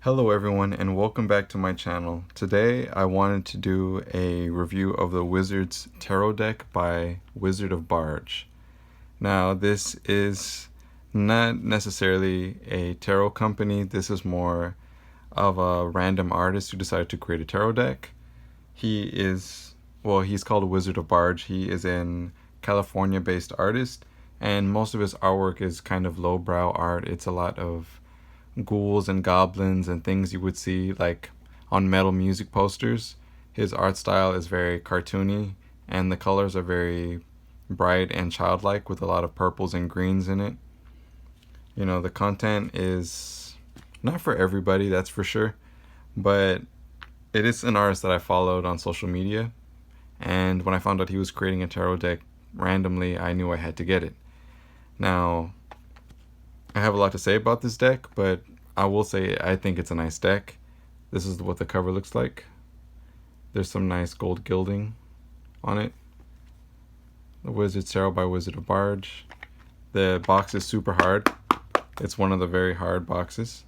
Hello everyone and welcome back to my channel. Today I wanted to do a review of the Wizard's Tarot deck by Wizard of Barge. Now this is not necessarily a tarot company, this is more of a random artist who decided to create a tarot deck. He's called Wizard of Barge. He is an California based artist and most of his artwork is kind of lowbrow art. It's a lot of ghouls and goblins and things you would see like on metal music posters. His art style is very cartoony and the colors are very bright and childlike with a lot of purples and greens in it. You know, the content is not for everybody, that's for sure, but it is an artist that I followed on social media, and when I found out he was creating a tarot deck randomly, I knew I had to get it. Now, I have a lot to say about this deck, but I will say I think it's a nice deck. This is what the cover looks like. There's some nice gold gilding on it. The Wizard's Tarot by Wizard of Barge. The box is super hard. It's one of the very hard boxes.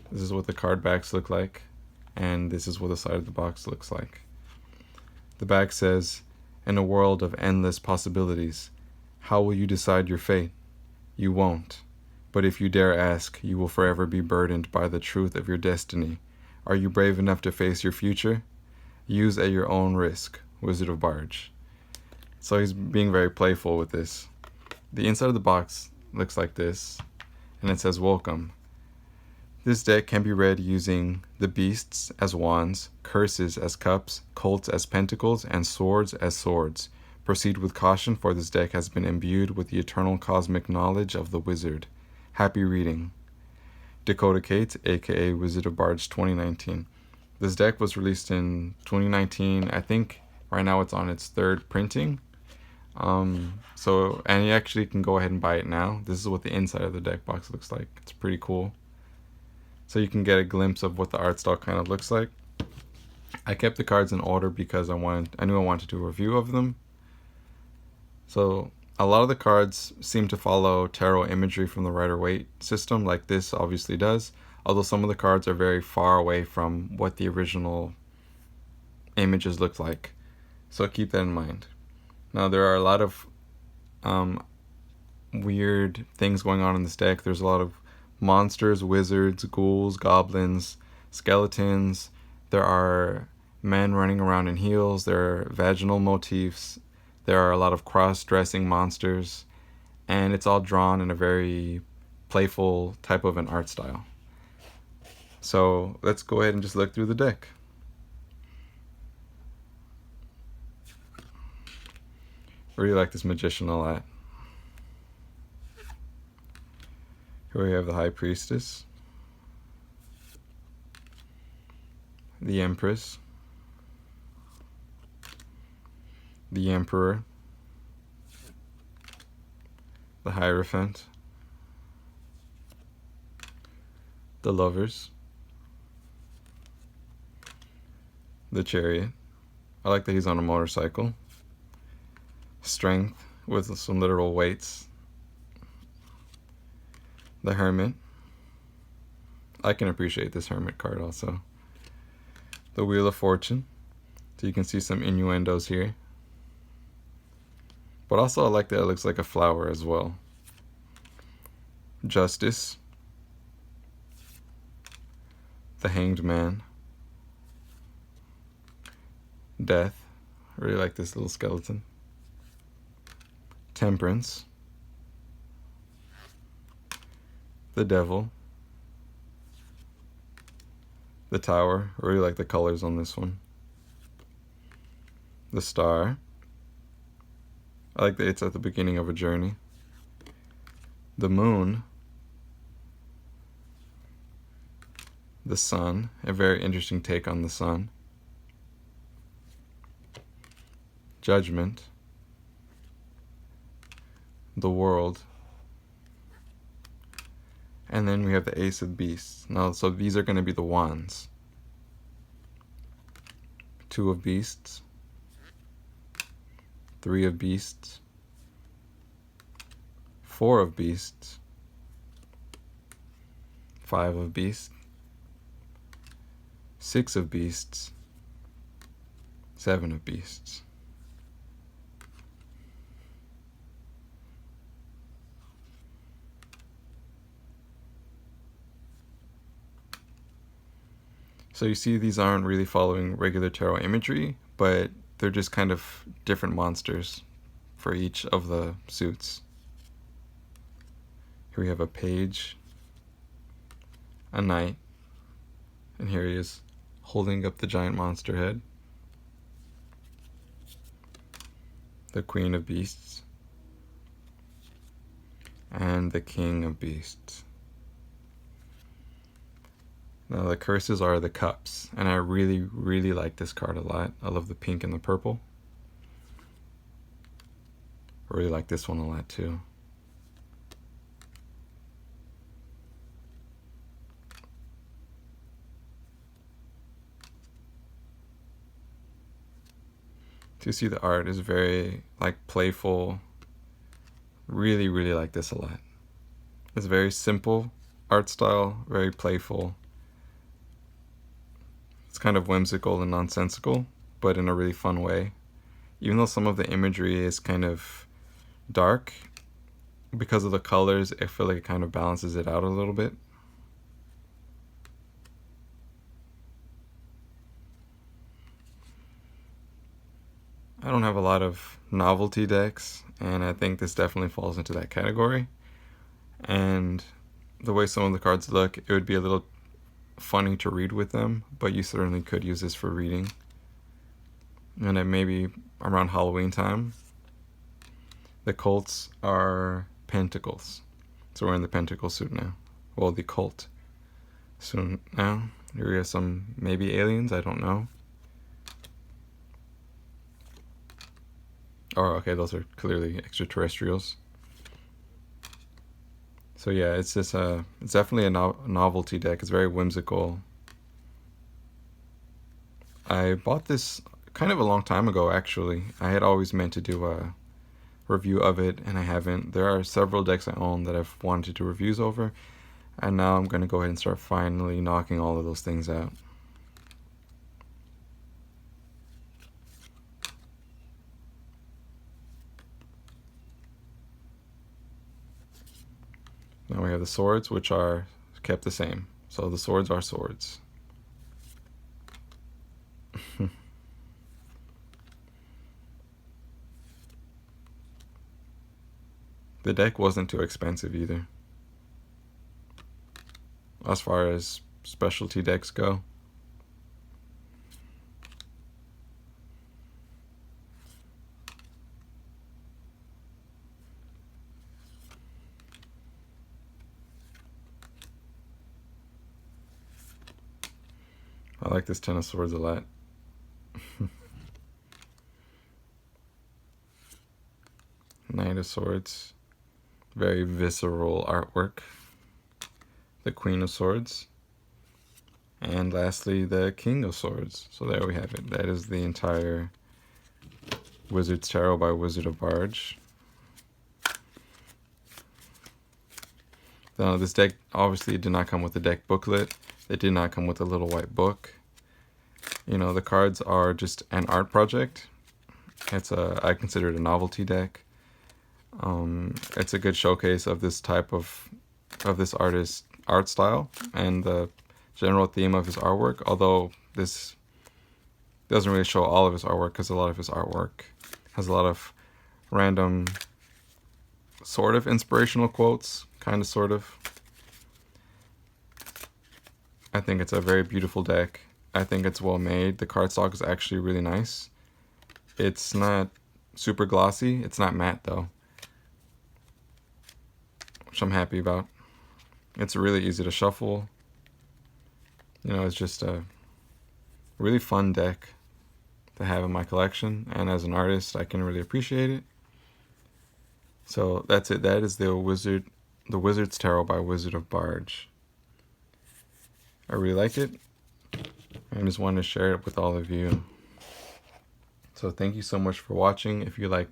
This is what the card backs look like, and this is what the side of the box looks like. The back says, "In a world of endless possibilities, how will you decide your fate? You won't. But if you dare ask, you will forever be burdened by the truth of your destiny. Are you brave enough to face your future? Use at your own risk, Wizard of Barge." So he's being very playful with this. The inside of the box looks like this, and it says, "Welcome. This deck can be read using the beasts as wands, curses as cups, colts as pentacles, and swords as swords. Proceed with caution, for this deck has been imbued with the eternal cosmic knowledge of the wizard. Happy reading." Dakota Kate, aka Wizard of Barge 2019. This deck was released in 2019. I think right now it's on its third printing. And you actually can go ahead and buy it now. This is what the inside of the deck box looks like. It's pretty cool. So you can get a glimpse of what the art style kind of looks like. I kept the cards in order because I knew I wanted to do a review of them. So a lot of the cards seem to follow tarot imagery from the Rider-Waite system, like this obviously does, although some of the cards are very far away from what the original images look like. So keep that in mind. Now there are a lot of weird things going on in this deck. There's a lot of monsters, wizards, ghouls, goblins, skeletons. There are men running around in heels. There are vaginal motifs. There are a lot of cross-dressing monsters, and it's all drawn in a very playful type of an art style. So let's go ahead and just look through the deck. I really like this magician a lot. Here we have the High Priestess, the Empress, the Emperor, the Hierophant, the Lovers, the Chariot. I like that he's on a motorcycle. Strength with some literal weights. The Hermit. I can appreciate this Hermit card also. The Wheel of Fortune. So you can see some innuendos here. But also I like that it looks like a flower as well. Justice. The Hanged Man. Death. I really like this little skeleton. Temperance. The Devil. The Tower. I really like the colors on this one. The Star. I like that it's at the beginning of a journey. The Moon. The Sun. A very interesting take on the sun. Judgment. The World. And then we have the Ace of Beasts. Now, so these are going to be the wands. Two of Beasts. Three of Beasts. Four of Beasts. 5 of beasts, 6 of beasts, 7 of beasts. So you see these aren't really following regular tarot imagery, but they're just kind of different monsters for each of the suits. Here we have a page, a knight, and here he is holding up the giant monster head. The Queen of Beasts, and the King of Beasts. Now the curses are the cups, and I really like this card a lot. I love the pink and the purple. I really like this one a lot too. You see the art is very playful. Really like this a lot. It's very simple art style, very playful. It's kind of whimsical and nonsensical, but in a really fun way. Even though some of the imagery is kind of dark, because of the colors, I feel like it kind of balances it out a little bit. I don't have a lot of novelty decks, and I think this definitely falls into that category. And the way some of the cards look, it would be a little funny to read with them, but you certainly could use this for reading. And then maybe around Halloween time. The Colts are Pentacles. So we're in the Pentacle suit now. Well, the Colt soon now. Here we have some maybe aliens, I don't know. Oh, okay, those are clearly extraterrestrials. So yeah, it's just it's definitely a novelty deck. It's very whimsical. I bought this kind of a long time ago, actually. I had always meant to do a review of it, and I haven't. There are several decks I own that I've wanted to do reviews over, and now I'm going to go ahead and start finally knocking all of those things out. Now we have the swords, which are kept the same. So the swords are swords. The deck wasn't too expensive either, as far as specialty decks go. I like this Ten of Swords a lot. Knight of Swords. Very visceral artwork. The Queen of Swords. And lastly, the King of Swords. So there we have it. That is the entire Wizard's Tarot by Wizard of Barge. Now, this deck obviously did not come with a deck booklet. It did not come with a little white book. You know, the cards are just an art project. I consider it a novelty deck. It's a good showcase of this type of this artist's art style and the general theme of his artwork, although this doesn't really show all of his artwork because a lot of his artwork has a lot of random sort of inspirational quotes, kind of, sort of. I think it's a very beautiful deck. I think it's well made. The cardstock is actually really nice. It's not super glossy. It's not matte though, which I'm happy about. It's really easy to shuffle. You know, it's just a really fun deck to have in my collection, and as an artist, I can really appreciate it. So that's it. That is the Wizard's Tarot by Wizard of Barge. I really like it. I just wanted to share it with all of you. So thank you so much for watching. If you like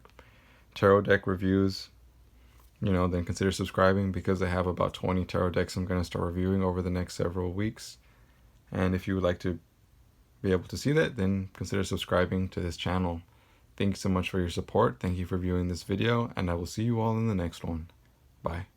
tarot deck reviews, then consider subscribing, because I have about 20 tarot decks I'm going to start reviewing over the next several weeks. And if you would like to be able to see that, then consider subscribing to this channel. Thank you so much for your support. Thank you for viewing this video, and I will see you all in the next one. Bye.